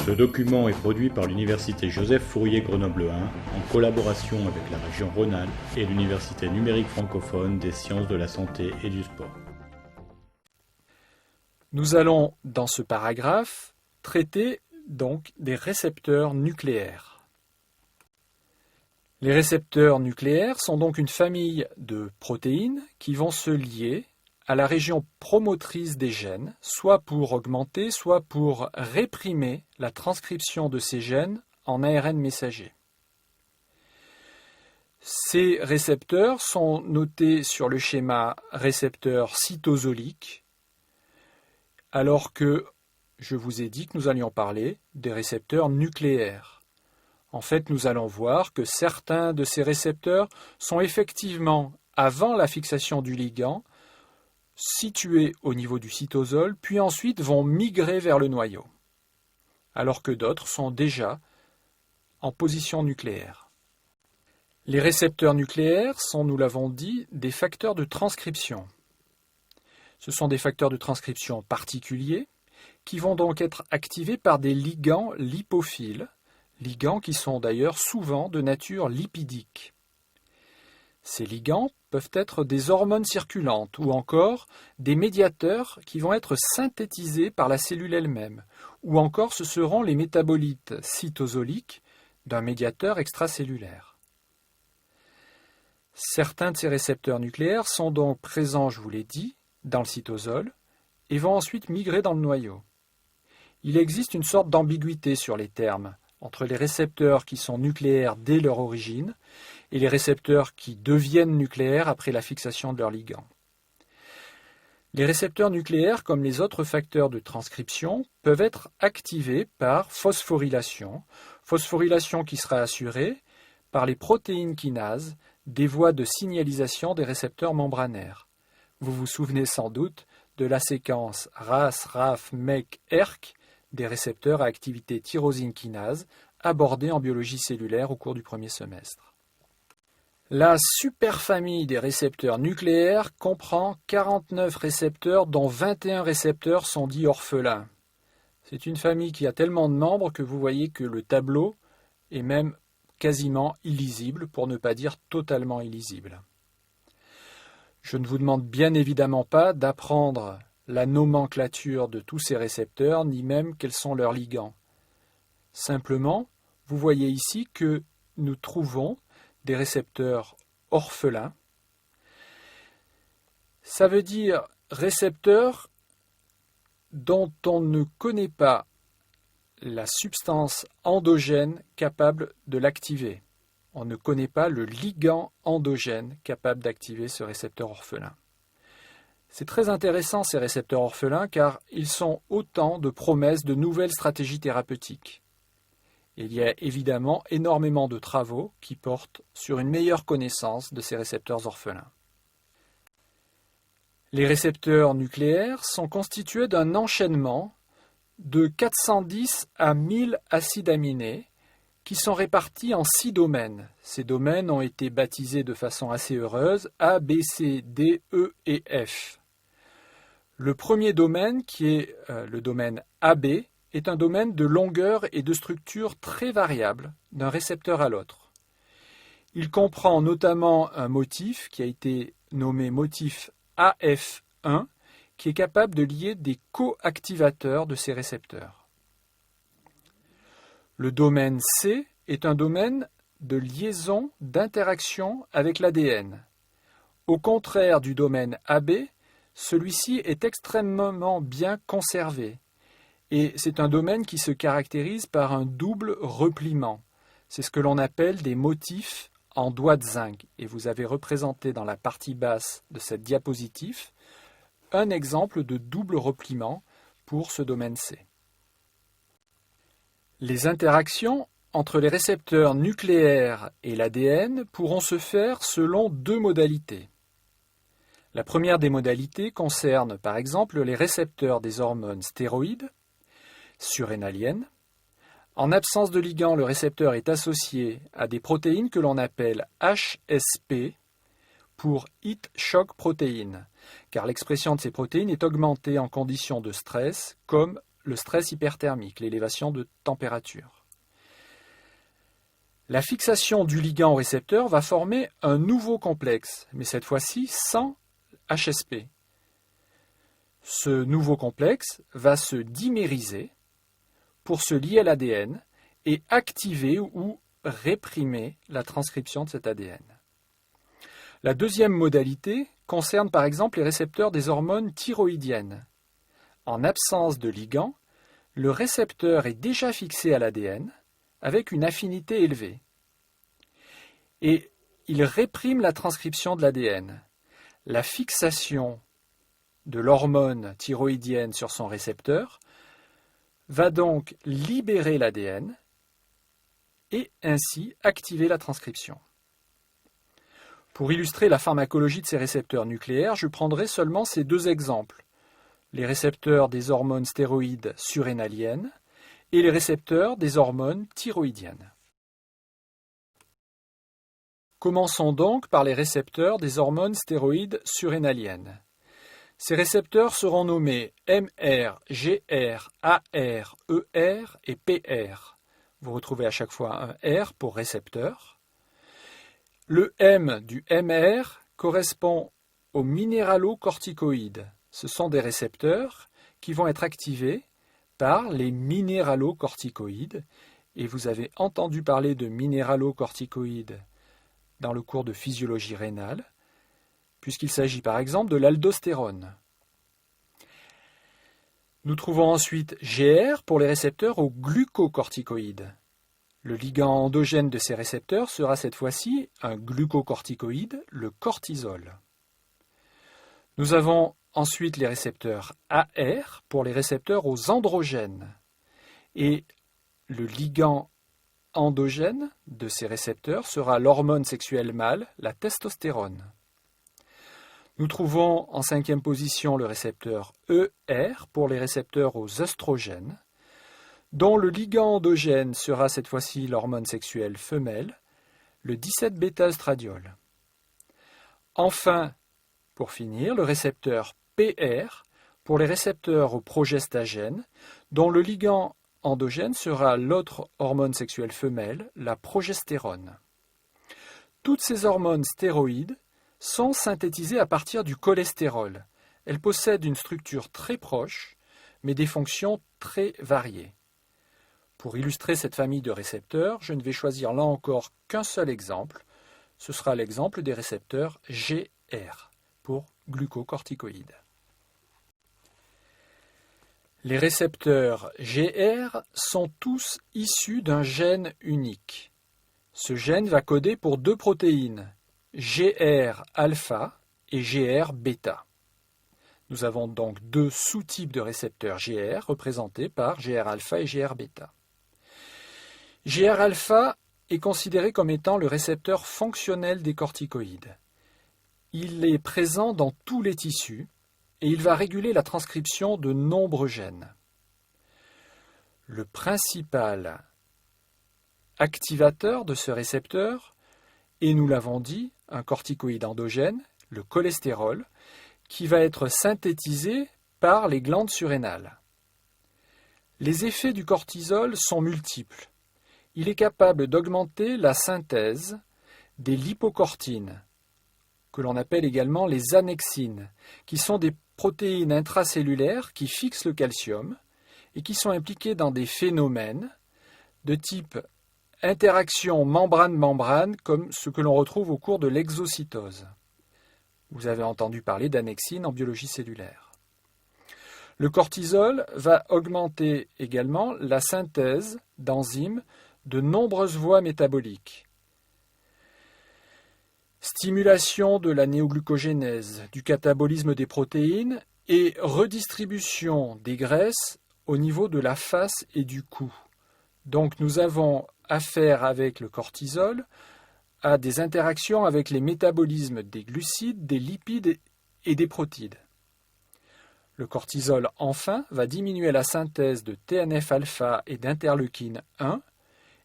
Ce document est produit par l'Université Joseph Fourier Grenoble 1 en collaboration avec la région Rhône-Alpes et l'Université numérique francophone des sciences de la santé et du sport. Nous allons, dans ce paragraphe, traiter donc des récepteurs nucléaires. Les récepteurs nucléaires sont donc une famille de protéines qui vont se lier à la région promotrice des gènes, soit pour augmenter, soit pour réprimer la transcription de ces gènes en ARN messager. Ces récepteurs sont notés sur le schéma récepteur cytosolique, alors que je vous ai dit que nous allions parler des récepteurs nucléaires. En fait, nous allons voir que certains de ces récepteurs sont effectivement, avant la fixation du ligand, situés au niveau du cytosol, puis ensuite vont migrer vers le noyau, alors que d'autres sont déjà en position nucléaire. Les récepteurs nucléaires sont, nous l'avons dit, des facteurs de transcription. Ce sont des facteurs de transcription particuliers qui vont donc être activés par des ligands lipophiles, ligands qui sont d'ailleurs souvent de nature lipidique. Ces ligands peuvent être des hormones circulantes ou encore des médiateurs qui vont être synthétisés par la cellule elle-même, ou encore ce seront les métabolites cytosoliques d'un médiateur extracellulaire. Certains de ces récepteurs nucléaires sont donc présents, je vous l'ai dit, dans le cytosol et vont ensuite migrer dans le noyau. Il existe une sorte d'ambiguïté sur les termes entre les récepteurs qui sont nucléaires dès leur origine et les récepteurs qui deviennent nucléaires après la fixation de leur ligand. Les récepteurs nucléaires, comme les autres facteurs de transcription, peuvent être activés par phosphorylation qui sera assurée par les protéines kinases des voies de signalisation des récepteurs membranaires. Vous vous souvenez sans doute de la séquence RAS, RAF, MEK, ERK des récepteurs à activité tyrosine kinase abordés en biologie cellulaire au cours du premier semestre. La superfamille des récepteurs nucléaires comprend 49 récepteurs dont 21 récepteurs sont dits orphelins. C'est une famille qui a tellement de membres que vous voyez que le tableau est même quasiment illisible, pour ne pas dire totalement illisible. Je ne vous demande bien évidemment pas d'apprendre la nomenclature de tous ces récepteurs, ni même quels sont leurs ligands. Simplement, vous voyez ici que nous trouvons des récepteurs orphelins. Ça veut dire récepteurs dont on ne connaît pas la substance endogène capable de l'activer. On ne connaît pas le ligand endogène capable d'activer ce récepteur orphelin. C'est très intéressant ces récepteurs orphelins car ils sont autant de promesses de nouvelles stratégies thérapeutiques. Il y a évidemment énormément de travaux qui portent sur une meilleure connaissance de ces récepteurs orphelins. Les récepteurs nucléaires sont constitués d'un enchaînement de 410 à 1000 acides aminés qui sont répartis en 6 domaines. Ces domaines ont été baptisés de façon assez heureuse A, B, C, D, E et F. Le premier domaine, qui est le domaine AB, est un domaine de longueur et de structure très variable d'un récepteur à l'autre. Il comprend notamment un motif qui a été nommé motif AF1, qui est capable de lier des coactivateurs de ces récepteurs. Le domaine C est un domaine de liaison d'interaction avec l'ADN. Au contraire du domaine AB, celui-ci est extrêmement bien conservé et c'est un domaine qui se caractérise par un double repliement. C'est ce que l'on appelle des motifs en doigt de zinc et vous avez représenté dans la partie basse de cette diapositive un exemple de double repliement pour ce domaine C. Les interactions entre les récepteurs nucléaires et l'ADN pourront se faire selon 2 modalités. La première des modalités concerne par exemple les récepteurs des hormones stéroïdes, surrénaliennes. En absence de ligand, le récepteur est associé à des protéines que l'on appelle HSP pour Heat Shock Protein, car l'expression de ces protéines est augmentée en conditions de stress comme le stress hyperthermique, l'élévation de température. La fixation du ligand au récepteur va former un nouveau complexe, mais cette fois-ci sans HSP. Ce nouveau complexe va se dimériser pour se lier à l'ADN et activer ou réprimer la transcription de cet ADN. La deuxième modalité concerne par exemple les récepteurs des hormones thyroïdiennes. En absence de ligand, le récepteur est déjà fixé à l'ADN avec une affinité élevée. Et il réprime la transcription de l'ADN. La fixation de l'hormone thyroïdienne sur son récepteur va donc libérer l'ADN et ainsi activer la transcription. Pour illustrer la pharmacologie de ces récepteurs nucléaires, je prendrai seulement ces deux exemples, les récepteurs des hormones stéroïdes surrénaliennes et les récepteurs des hormones thyroïdiennes. Commençons donc par les récepteurs des hormones stéroïdes surrénaliennes. Ces récepteurs seront nommés MR, GR, AR, ER et PR. Vous retrouvez à chaque fois un R pour récepteur. Le M du MR correspond aux minéralocorticoïdes. Ce sont des récepteurs qui vont être activés par les minéralocorticoïdes. Et vous avez entendu parler de minéralocorticoïdes dans le cours de physiologie rénale, puisqu'il s'agit par exemple de l'aldostérone. Nous trouvons ensuite GR pour les récepteurs aux glucocorticoïdes. Le ligand endogène de ces récepteurs sera cette fois-ci un glucocorticoïde, le cortisol. Nous avons ensuite les récepteurs AR pour les récepteurs aux androgènes. Et le ligand endogène de ces récepteurs sera l'hormone sexuelle mâle, la testostérone. Nous trouvons en cinquième position le récepteur ER pour les récepteurs aux œstrogènes, dont le ligand endogène sera cette fois-ci l'hormone sexuelle femelle, le 17-bêta-œstradiol. Enfin, pour finir, le récepteur PR pour les récepteurs aux progestagènes, dont le ligand endogène sera l'autre hormone sexuelle femelle, la progestérone. Toutes ces hormones stéroïdes sont synthétisées à partir du cholestérol. Elles possèdent une structure très proche, mais des fonctions très variées. Pour illustrer cette famille de récepteurs, je ne vais choisir là encore qu'un seul exemple. Ce sera l'exemple des récepteurs GR pour glucocorticoïdes. Les récepteurs GR sont tous issus d'un gène unique. Ce gène va coder pour deux protéines, GR-alpha et GR-bêta. Nous avons donc deux sous-types de récepteurs GR représentés par GR-alpha et GR-bêta. GR-alpha est considéré comme étant le récepteur fonctionnel des corticoïdes. Il est présent dans tous les tissus et il va réguler la transcription de nombreux gènes. Le principal activateur de ce récepteur est, nous l'avons dit, un corticoïde endogène, le cholestérol, qui va être synthétisé par les glandes surrénales. Les effets du cortisol sont multiples. Il est capable d'augmenter la synthèse des lipocortines, que l'on appelle également les annexines, qui sont des protéines intracellulaires qui fixent le calcium et qui sont impliquées dans des phénomènes de type interaction membrane-membrane, comme ce que l'on retrouve au cours de l'exocytose. Vous avez entendu parler d'annexines en biologie cellulaire. Le cortisol va augmenter également la synthèse d'enzymes de nombreuses voies métaboliques. Stimulation de la néoglucogénèse, du catabolisme des protéines et redistribution des graisses au niveau de la face et du cou. Donc nous avons affaire avec le cortisol à des interactions avec les métabolismes des glucides, des lipides et des protides. Le cortisol, enfin, va diminuer la synthèse de TNF-alpha et d'interleukine 1,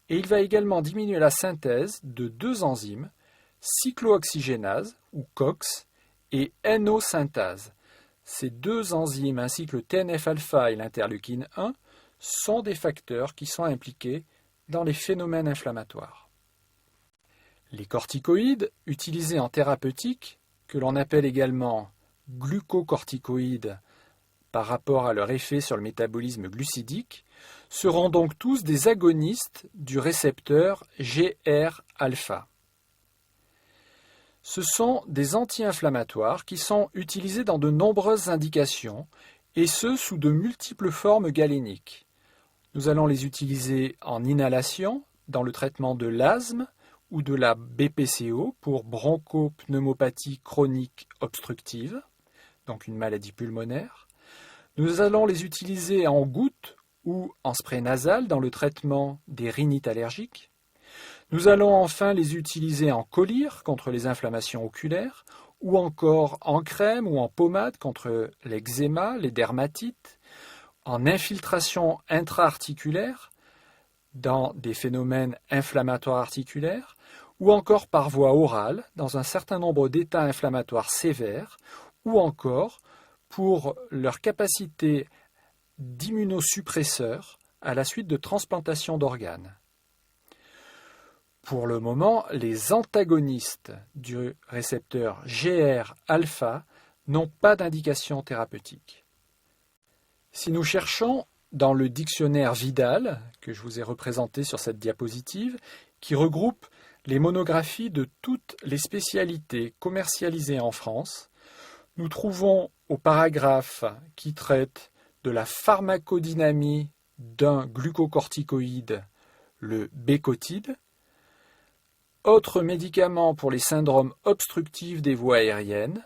et il va également diminuer la synthèse de deux enzymes, cyclooxygénase, ou COX, et NO-synthase. ces deux enzymes ainsi que le TNF-alpha et l'interleukine 1 sont des facteurs qui sont impliqués dans les phénomènes inflammatoires. Les corticoïdes, utilisés en thérapeutique, que l'on appelle également glucocorticoïdes par rapport à leur effet sur le métabolisme glucidique, seront donc tous des agonistes du récepteur GR-alpha. Ce sont des anti-inflammatoires qui sont utilisés dans de nombreuses indications, et ce sous de multiples formes galéniques. Nous allons les utiliser en inhalation, dans le traitement de l'asthme ou de la BPCO pour bronchopneumopathie chronique obstructive, donc une maladie pulmonaire. Nous allons les utiliser en gouttes ou en spray nasal dans le traitement des rhinites allergiques. Nous allons enfin les utiliser en collyre contre les inflammations oculaires, ou encore en crème ou en pommade contre l'eczéma, les dermatites, en infiltration intra-articulaire dans des phénomènes inflammatoires articulaires, ou encore par voie orale dans un certain nombre d'états inflammatoires sévères, ou encore pour leur capacité d'immunosuppresseur à la suite de transplantation d'organes. Pour le moment, les antagonistes du récepteur GR-alpha n'ont pas d'indication thérapeutique. Si nous cherchons dans le dictionnaire Vidal, que je vous ai représenté sur cette diapositive, qui regroupe les monographies de toutes les spécialités commercialisées en France, nous trouvons au paragraphe qui traite de la pharmacodynamie d'un glucocorticoïde, le bécotide, autres médicaments pour les syndromes obstructifs des voies aériennes,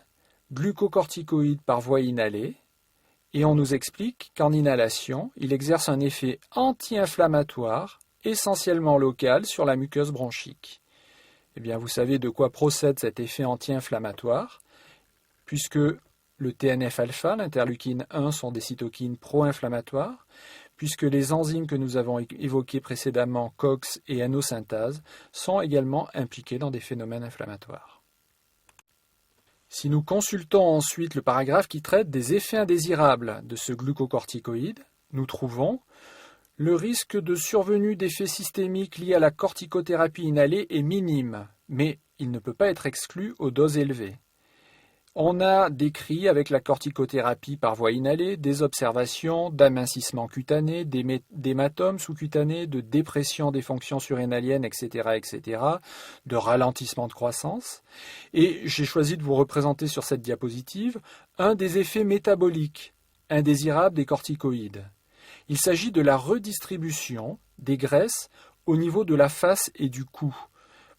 glucocorticoïdes par voie inhalée, et on nous explique qu'en inhalation, il exerce un effet anti-inflammatoire, essentiellement local, sur la muqueuse bronchique. Eh bien, vous savez de quoi procède cet effet anti-inflammatoire, puisque le TNF-alpha, l'interleukine 1 sont des cytokines pro-inflammatoires, puisque les enzymes que nous avons évoquées précédemment, COX et NO synthase, sont également impliquées dans des phénomènes inflammatoires. Si nous consultons ensuite le paragraphe qui traite des effets indésirables de ce glucocorticoïde, nous trouvons le risque de survenue d'effets systémiques liés à la corticothérapie inhalée est minime, mais il ne peut pas être exclu aux doses élevées. On a décrit avec la corticothérapie par voie inhalée des observations d'amincissement cutané, d'hématomes sous-cutanés, de dépression des fonctions surrénaliennes, etc., de ralentissement de croissance. Et j'ai choisi de vous représenter sur cette diapositive un des effets métaboliques indésirables des corticoïdes. Il s'agit de la redistribution des graisses au niveau de la face et du cou.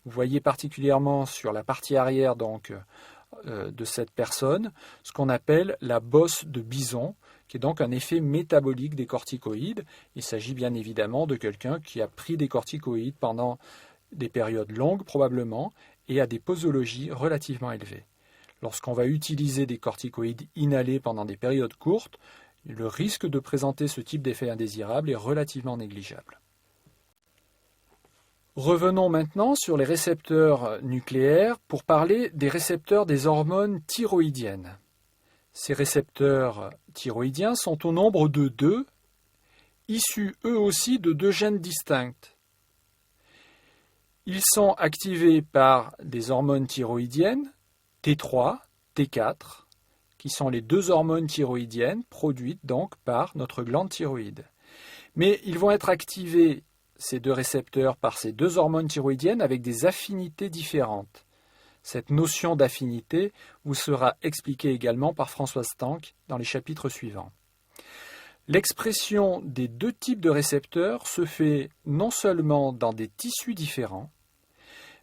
Vous voyez particulièrement sur la partie arrière de cette personne, ce qu'on appelle la bosse de bison, qui est donc un effet métabolique des corticoïdes. Il s'agit bien évidemment de quelqu'un qui a pris des corticoïdes pendant des périodes longues probablement et à des posologies relativement élevées. Lorsqu'on va utiliser des corticoïdes inhalés pendant des périodes courtes, le risque de présenter ce type d'effet indésirable est relativement négligeable. Revenons maintenant sur les récepteurs nucléaires pour parler des récepteurs des hormones thyroïdiennes. Ces récepteurs thyroïdiens sont au nombre de 2, issus eux aussi de 2 gènes distincts. Ils sont activés par des hormones thyroïdiennes, T3, T4, qui sont les 2 hormones thyroïdiennes produites donc par notre glande thyroïde. Mais ils vont être activés, ces 2 récepteurs, par ces 2 hormones thyroïdiennes avec des affinités différentes. Cette notion d'affinité vous sera expliquée également par Françoise Tank dans les chapitres suivants. L'expression des 2 types de récepteurs se fait non seulement dans des tissus différents,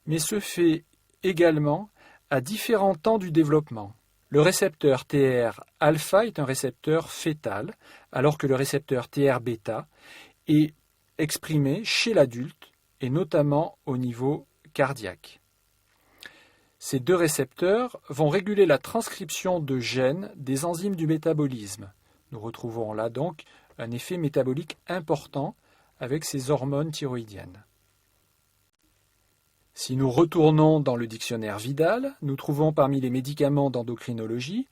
mais se fait également à différents temps du développement. Le récepteur TR-alpha est un récepteur fœtal, alors que le récepteur TR-bêta est exprimé chez l'adulte et notamment au niveau cardiaque. Ces 2 récepteurs vont réguler la transcription de gènes des enzymes du métabolisme. Nous retrouvons là donc un effet métabolique important avec ces hormones thyroïdiennes. Si nous retournons dans le dictionnaire Vidal, nous trouvons parmi les médicaments d'endocrinologie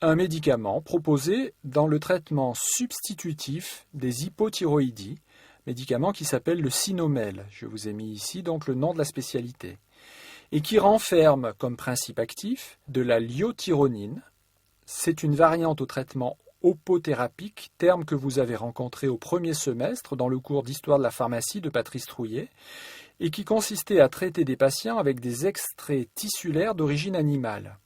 un médicament proposé dans le traitement substitutif des hypothyroïdies, médicament qui s'appelle le Sinomel. Je vous ai mis ici donc le nom de la spécialité. Et qui renferme comme principe actif de la liothyronine. C'est une variante au traitement opothérapique, terme que vous avez rencontré au premier semestre dans le cours d'histoire de la pharmacie de Patrice Trouillet, et qui consistait à traiter des patients avec des extraits tissulaires d'origine animale.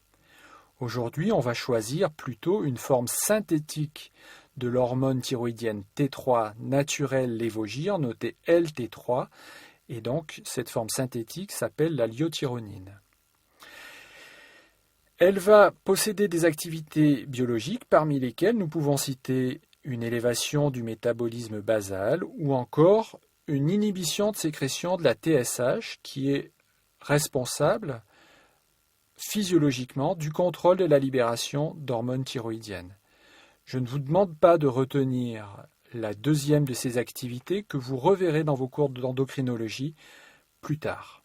Aujourd'hui, on va choisir plutôt une forme synthétique de l'hormone thyroïdienne T3 naturelle lévogir, notée LT3, et donc cette forme synthétique s'appelle la liothyronine. Elle va posséder des activités biologiques parmi lesquelles nous pouvons citer une élévation du métabolisme basal ou encore une inhibition de sécrétion de la TSH qui est responsable physiologiquement du contrôle de la libération d'hormones thyroïdiennes. Je ne vous demande pas de retenir la deuxième de ces activités que vous reverrez dans vos cours d'endocrinologie plus tard.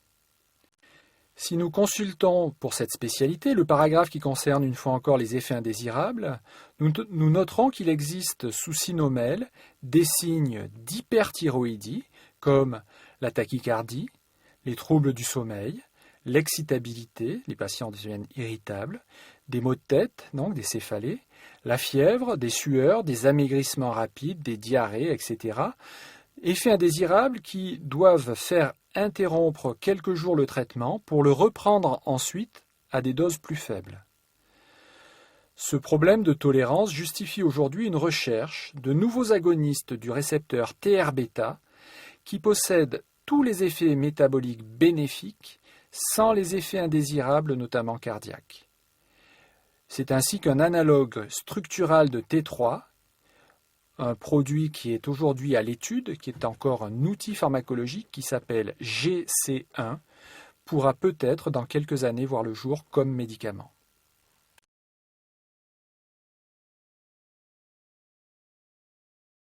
Si nous consultons pour cette spécialité le paragraphe qui concerne une fois encore les effets indésirables, nous noterons qu'il existe sous Sinomel des signes d'hyperthyroïdie comme la tachycardie, les troubles du sommeil, l'excitabilité, les patients deviennent irritables, des maux de tête, donc des céphalées, la fièvre, des sueurs, des amaigrissements rapides, des diarrhées, etc. Effets indésirables qui doivent faire interrompre quelques jours le traitement pour le reprendre ensuite à des doses plus faibles. Ce problème de tolérance justifie aujourd'hui une recherche de nouveaux agonistes du récepteur TR-bêta qui possèdent tous les effets métaboliques bénéfiques sans les effets indésirables, notamment cardiaques. C'est ainsi qu'un analogue structural de T3, un produit qui est aujourd'hui à l'étude, qui est encore un outil pharmacologique qui s'appelle GC1, pourra peut-être dans quelques années voir le jour comme médicament.